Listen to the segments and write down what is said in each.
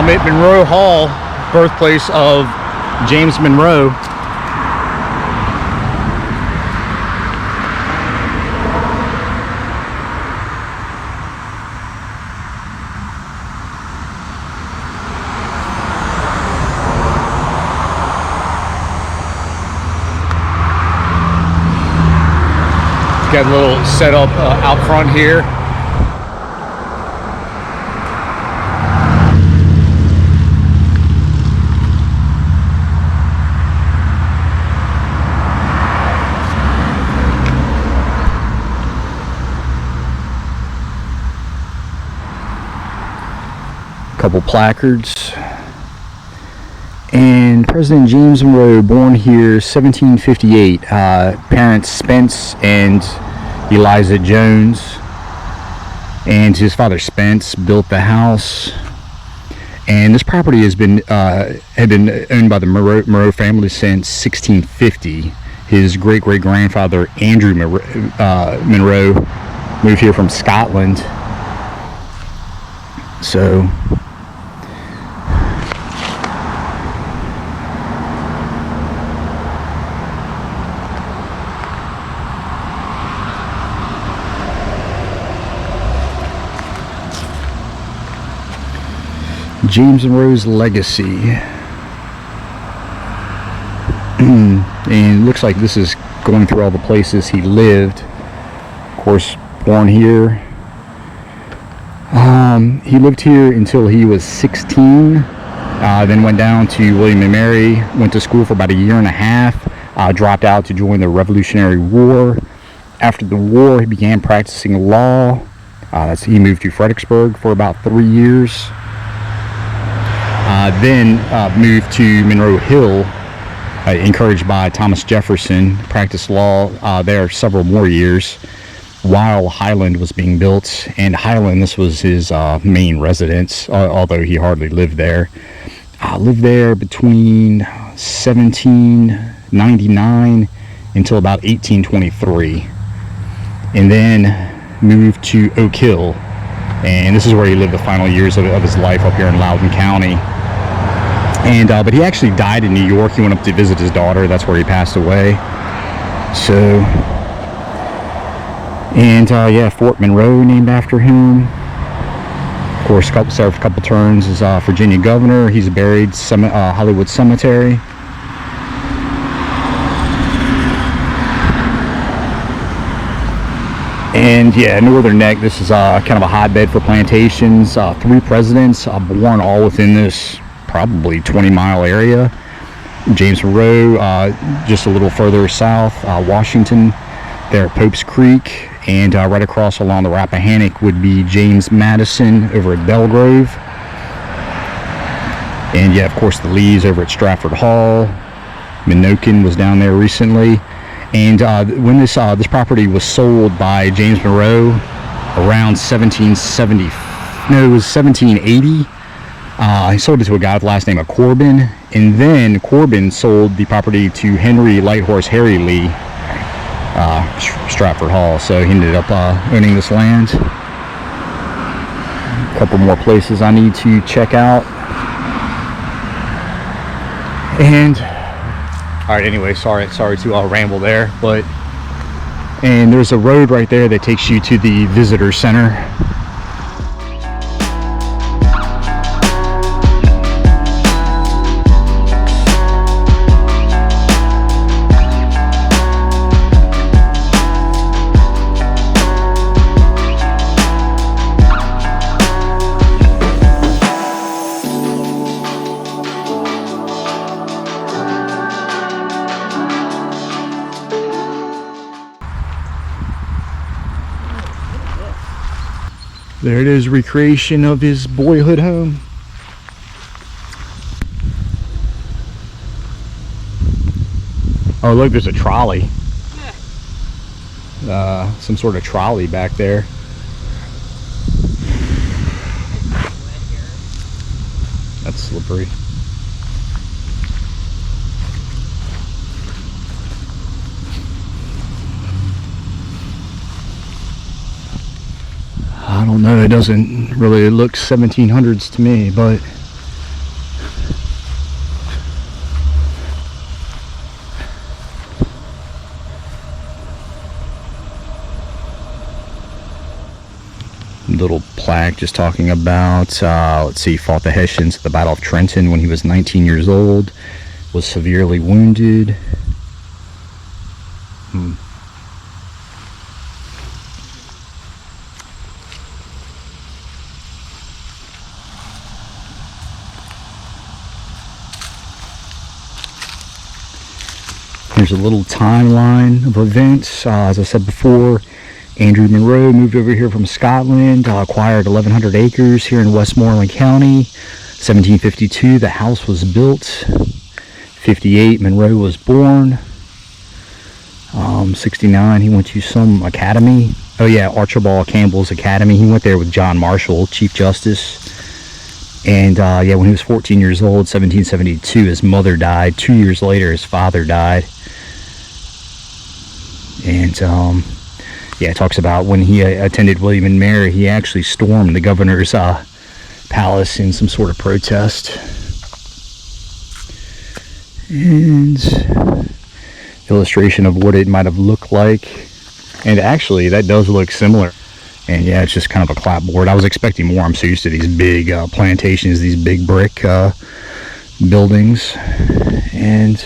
I'm at Monroe Hall, birthplace of James Monroe. Got a little setup out front here. Couple placards. And President James Monroe, born here 1758. Parents Spence and Eliza Jones. And his father Spence built the house. And this property had been owned by the Monroe family since 1650. His great-great-grandfather Andrew Monroe moved here from Scotland. So James Monroe's legacy. And it looks like this is going through all the places he lived. Of course, born here. He lived here until he was 16. Then went down to William and Mary. Went to school for about a year and a half. Dropped out to join the Revolutionary War. After the war, he began practicing law. He moved to Fredericksburg for about 3 years. Then moved to Monroe Hill, encouraged by Thomas Jefferson, practiced law there several more years while Highland was being built. And Highland, this was his main residence, although he hardly lived there. Lived there between 1799 until about 1823. And then moved to Oak Hill. And this is where he lived the final years of his life up here in Loudoun County. And but he actually died in New York. He went up to visit his daughter. That's where he passed away. So, and yeah, Fort Monroe named after him. Of course, served a couple terms as Virginia governor. He's buried Hollywood Cemetery. And yeah, Northern Neck, this is kind of a hotbed for plantations. 3 presidents born all within this probably 20-mile area. James Monroe, just a little further south, Washington, there at Pope's Creek. And right across along the Rappahannock would be James Madison over at Belgrove. And yeah, of course, the Lees over at Stratford Hall. Minokin was down there recently. And when this property was sold by James Monroe around 1780, he sold it to a guy with the last name of Corbin. And then Corbin sold the property to Henry Lighthorse Harry Lee, Stratford Hall. So he ended up owning this land. A couple more places I need to check out. And all right, anyway, sorry to ramble there, and there's a road right there that takes you to the visitor center. There it is, recreation of his boyhood home. Oh, look, there's a trolley. Some sort of trolley back there. That's slippery. I don't know, it doesn't really look 1700s to me, but Little plaque just talking about, let's see, fought the Hessians at the Battle of Trenton when he was 19 years old, was severely wounded. Here's a little timeline of events. As I said before, Andrew Monroe moved over here from Scotland, acquired 1,100 acres here in Westmoreland County. 1752, the house was built. 58, Monroe was born. 69, he went to some academy. Oh yeah, Archibald Campbell's Academy. He went there with John Marshall, Chief Justice. And yeah, when he was 14 years old, 1772, his mother died. 2 years later, his father died. And yeah, it talks about when he attended William and Mary, he actually stormed the governor's palace in some sort of protest. And illustration of what it might have looked like. And actually, that does look similar. And yeah, it's just kind of a clapboard. I was expecting more. I'm so used to these big plantations, these big brick buildings. And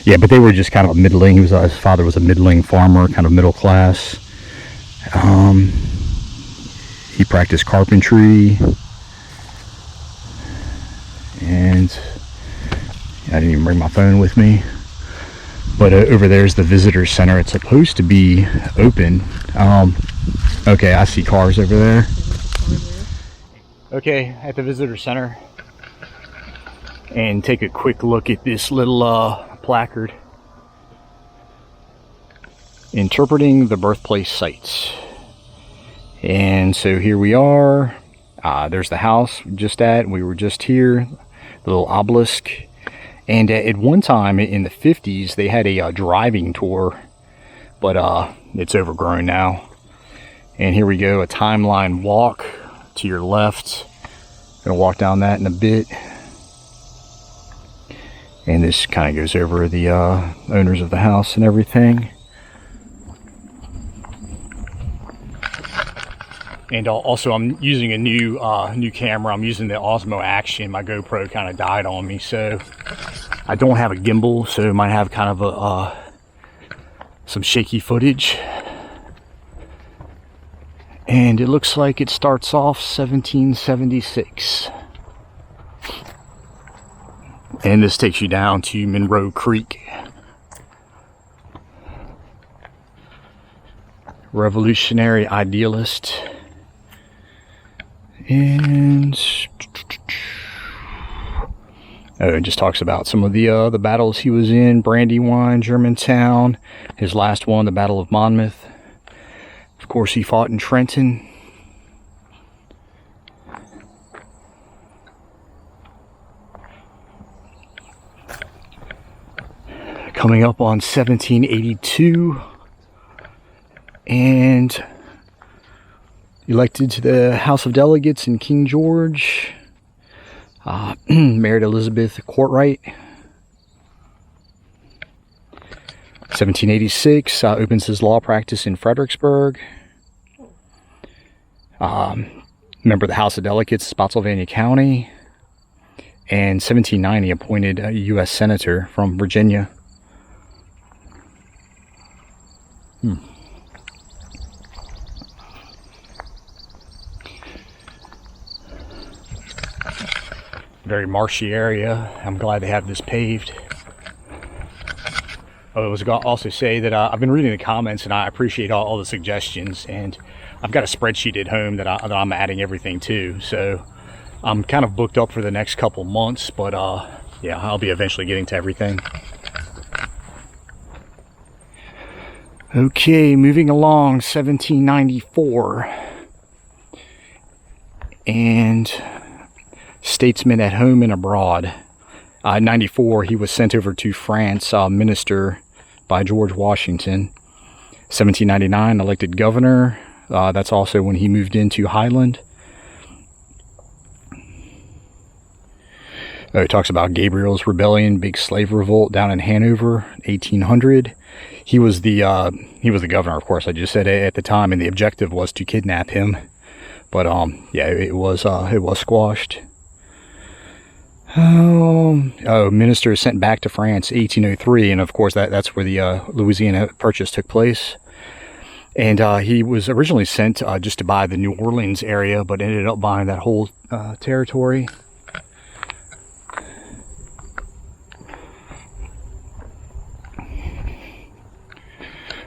yeah, but they were just kind of middling. His father was a middling farmer, kind of middle class. He practiced carpentry. And I didn't even bring my phone with me. But over there's the visitor center. It's supposed to be open. Okay, I see cars over there. Okay, at the visitor center. And take a quick look at this little placard. Interpreting the Birthplace sites. And so here we are. There's the house just at. We were just here. The little obelisk. And at one time in the 50s, they had a driving tour. But it's overgrown now. And here we go, a timeline walk to your left. Gonna walk down that in a bit. And this kind of goes over the owners of the house and everything. And also, I'm using a new camera. I'm using the Osmo Action. My GoPro kind of died on me, so I don't have a gimbal, so it might have kind of a some shaky footage. And it looks like it starts off 1776. And this takes you down to Monroe Creek. Revolutionary idealist. And oh, it just talks about some of the battles he was in. Brandywine, Germantown. His last one, the Battle of Monmouth. Of course, he fought in Trenton. Coming up on 1782. And elected to the House of Delegates in King George. Married Elizabeth Courtwright. 1786, opens his law practice in Fredericksburg. Member of the House of Delegates, Spotsylvania County. And 1790, appointed a U.S. Senator from Virginia. Very marshy area. I'm glad they have this paved. I was going to also say that I've been reading the comments and I appreciate all the suggestions, and I've got a spreadsheet at home that I'm adding everything to, so I'm kind of booked up for the next couple months, but yeah, I'll be eventually getting to everything. Okay, moving along, 1794. And statesmen at home and abroad. 94, he was sent over to France, minister by George Washington. 1799, elected governor. That's also when he moved into Highland. It talks about Gabriel's Rebellion, big slave revolt down in Hanover, 1800. He was the governor, of course, I just said at the time, and the objective was to kidnap him. But yeah, it was squashed. Minister sent back to France 1803, and of course that's where the Louisiana Purchase took place. And he was originally sent just to buy the New Orleans area, but ended up buying that whole territory.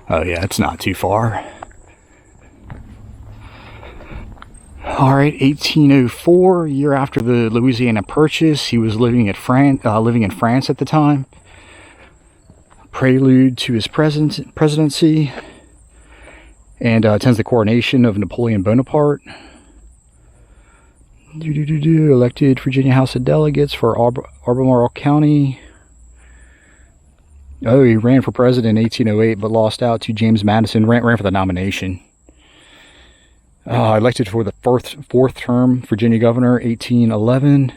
Oh yeah, it's not too far. Alright, 1804, year after the Louisiana Purchase, he was living in France at the time. Prelude to his presidency. And attends the coronation of Napoleon Bonaparte. Elected Virginia House of Delegates for Albemarle County. Oh, he ran for president in 1808, but lost out to James Madison. Ran for the nomination. Elected for the fourth term, Virginia governor, 1811.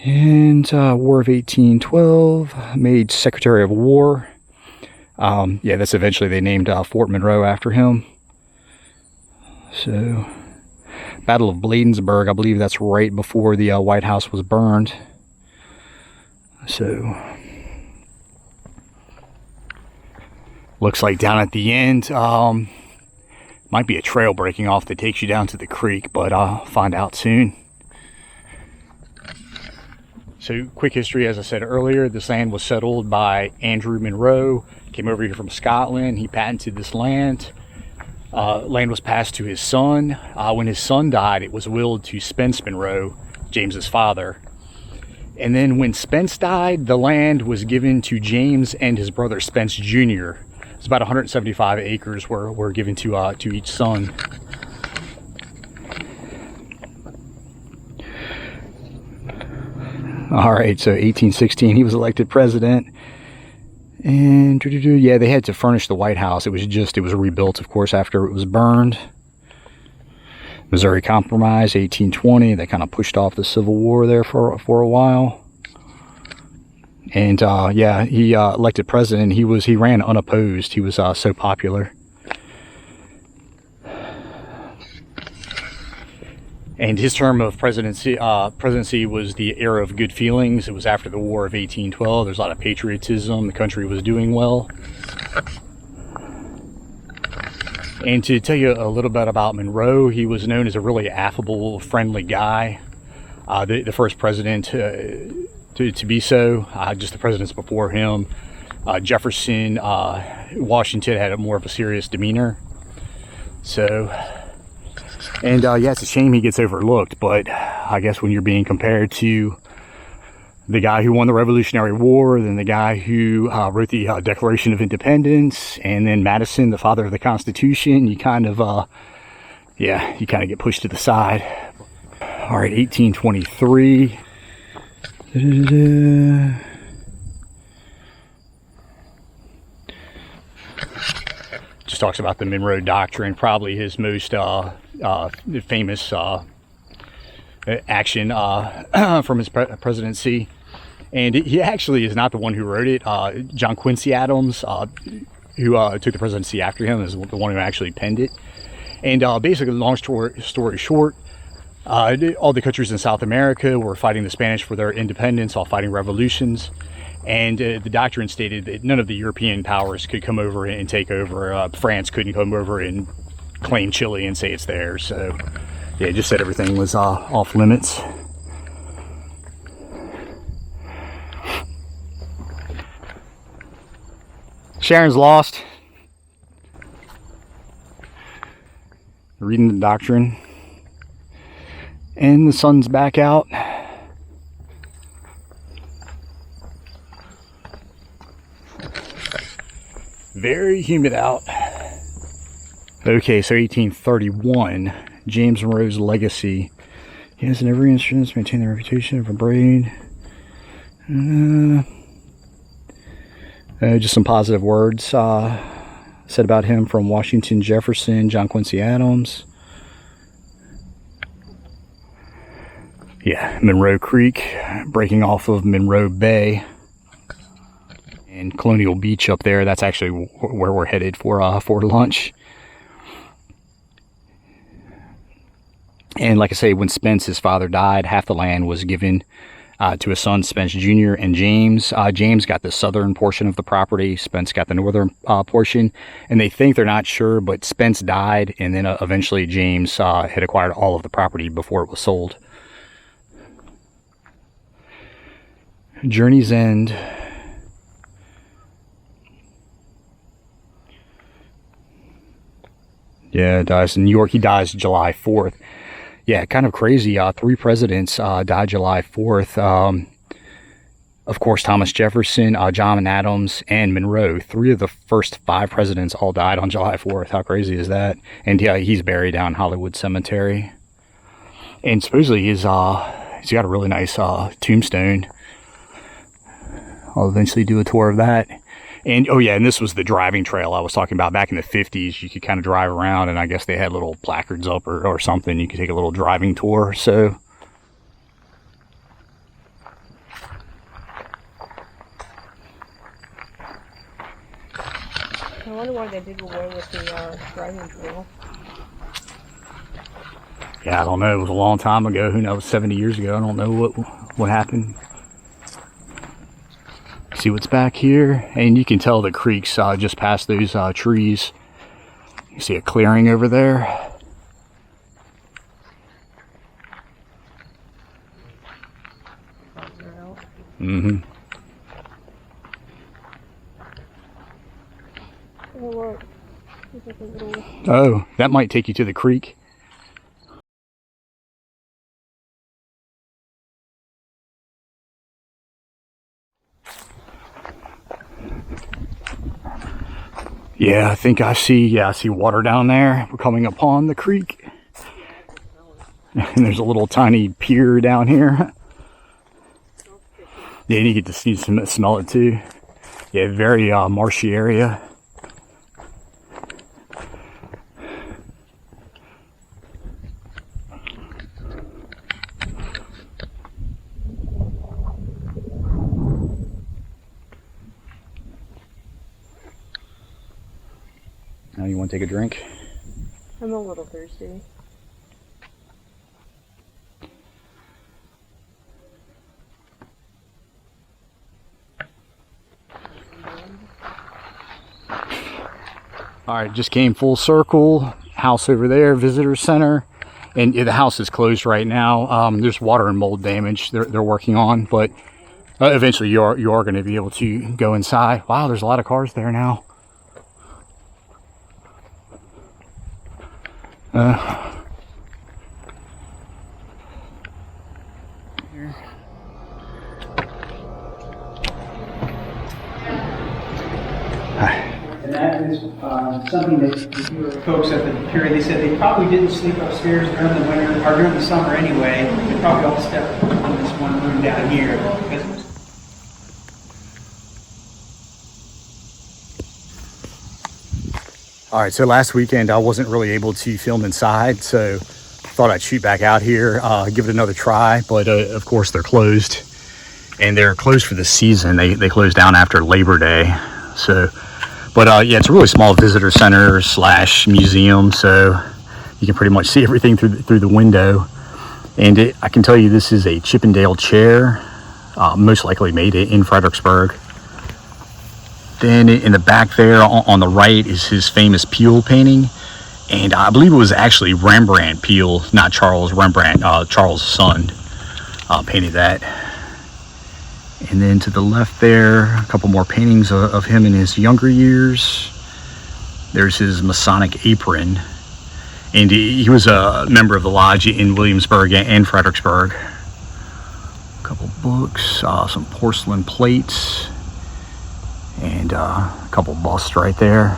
And War of 1812, made Secretary of War. Yeah, that's eventually they named Fort Monroe after him. So, Battle of Bladensburg, I believe that's right before the White House was burned. So, looks like down at the end, might be a trail breaking off that takes you down to the creek, but I'll find out soon. So, quick history, as I said earlier, this land was settled by Andrew Monroe. Came over here from Scotland. He patented this land. Land was passed to his son. When his son died, it was willed to Spence Monroe, James's father. And then when Spence died, the land was given to James and his brother Spence Jr. It's about 175 acres were given to each son. All right, so 1816, he was elected president. And yeah, they had to furnish the White House. It was rebuilt, of course, after it was burned. Missouri Compromise, 1820. They kind of pushed off the Civil War there for a while. And yeah, he elected president. He ran unopposed. He was so popular. And his term of presidency was the era of good feelings. It was after the War of 1812. There's a lot of patriotism. The country was doing well. And to tell you a little bit about Monroe, he was known as a really affable, friendly guy. The first president to be so. Just the presidents before him. Jefferson, Washington had more of a serious demeanor. So... And yeah, it's a shame he gets overlooked, but I guess when you're being compared to the guy who won the Revolutionary War, then the guy who wrote the Declaration of Independence, and then Madison, the father of the Constitution, you kind of get pushed to the side. All right, 1823. Just talks about the Monroe Doctrine, probably his most famous action from his presidency. And he actually is not the one who wrote it. John Quincy Adams, who took the presidency after him, is the one who actually penned it. And basically, long story short, all the countries in South America were fighting the Spanish for their independence, all fighting revolutions. And the doctrine stated that none of the European powers could come over and take over. France couldn't come over and claim Chile and say it's theirs. So, yeah, it just said everything was off limits. Sharon's lost. Reading the doctrine. And the sun's back out. Very humid out. Okay, so 1831, James Monroe's legacy. He has in every instance maintained the reputation of a brave. Just some positive words said about him from Washington, Jefferson, John Quincy Adams. Yeah, Monroe Creek, breaking off of Monroe Bay. And Colonial Beach up there, that's actually where we're headed for lunch. And like I say, when Spence, his father, died, half the land was given to his son, Spence Jr. and James. James got the southern portion of the property. Spence got the northern portion. And they think, they're not sure, but Spence died, and then eventually James had acquired all of the property before it was sold. Journey's End. Yeah, dies in New York. He dies July 4th. Yeah, kind of crazy. 3 presidents died July 4th. Of course, Thomas Jefferson, John Adams, and Monroe. 3 of the first 5 presidents all died on July 4th. How crazy is that? And yeah, he's buried down Hollywood Cemetery. And supposedly he's got a really nice tombstone. I'll eventually do a tour of that. And oh yeah, and this was the driving trail I was talking about. Back in the 50s, you could kind of drive around, and I guess they had little placards up or something. You could take a little driving tour. So I wonder why they did away with the driving trail. Yeah, I don't know. It was a long time ago. Who knows? 70 years ago. I don't know what happened. See what's back here, and you can tell the creek's just past those trees. You see a clearing over there. Mm-hmm. Oh, that might take you to the creek. Yeah, I think I see water down there. We're coming upon the creek. And there's a little tiny pier down here. Yeah, you get to smell it too. Yeah, very marshy area. Now you want to take a drink? I'm a little thirsty. Alright, just came full circle. House over there, visitor center. And the house is closed right now. There's water and mold damage they're working on, but eventually you are going to be able to go inside. Wow, there's a lot of cars there now. And that is something that the folks at the period, they said they probably didn't sleep upstairs during the winter, or during the summer anyway. They probably all stepped on this one room down here. All right, so last weekend I wasn't really able to film inside, so thought I'd shoot back out here, give it another try, but of course they're closed, and they're closed for the season. They close down after Labor Day, so, but yeah, it's a really small visitor center / museum, so you can pretty much see everything through the window. And I can tell you, this is a Chippendale chair, most likely made in Fredericksburg. Then in the back there on the right is his famous Peale painting. And I believe it was actually Rembrandt Peale, not Charles Rembrandt, Charles' son, painted that. And then to the left there, a couple more paintings of him in his younger years. There's his Masonic Apron. And he was a member of the lodge in Williamsburg and Fredericksburg. A couple books, some porcelain plates, and a couple busts right there.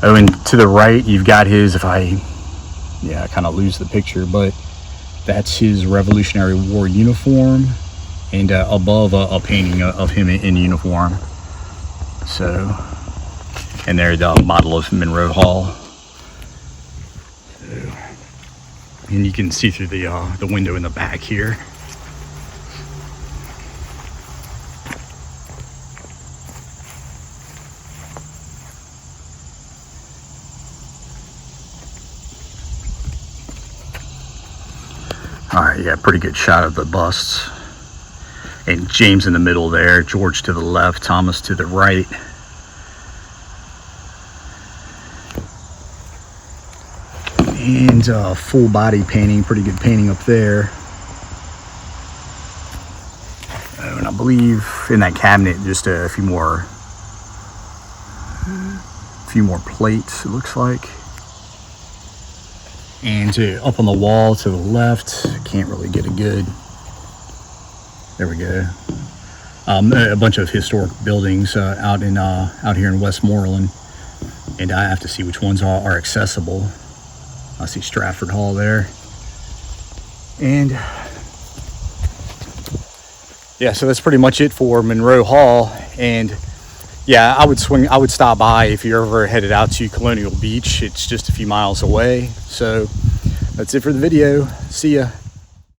Oh, and to the right, you've got his, I kind of lose the picture, but that's his Revolutionary War uniform, and above a painting of him in uniform. So, and there the model of Monroe Hall. So, and you can see through the window in the back here. All right, you got a pretty good shot of the busts. And James in the middle there, George to the left, Thomas to the right. And full body painting, pretty good painting up there. And I believe in that cabinet, just a few more plates, it looks like. And up on the wall to the left, can't really get a good. There we go. A bunch of historic buildings out here in Westmoreland, and I have to see which ones are accessible. I see Stratford Hall there, and yeah, so that's pretty much it for Monroe Hall. And yeah, I would stop by if you're ever headed out to Colonial Beach. It's just a few miles away. So that's it for the video. See ya.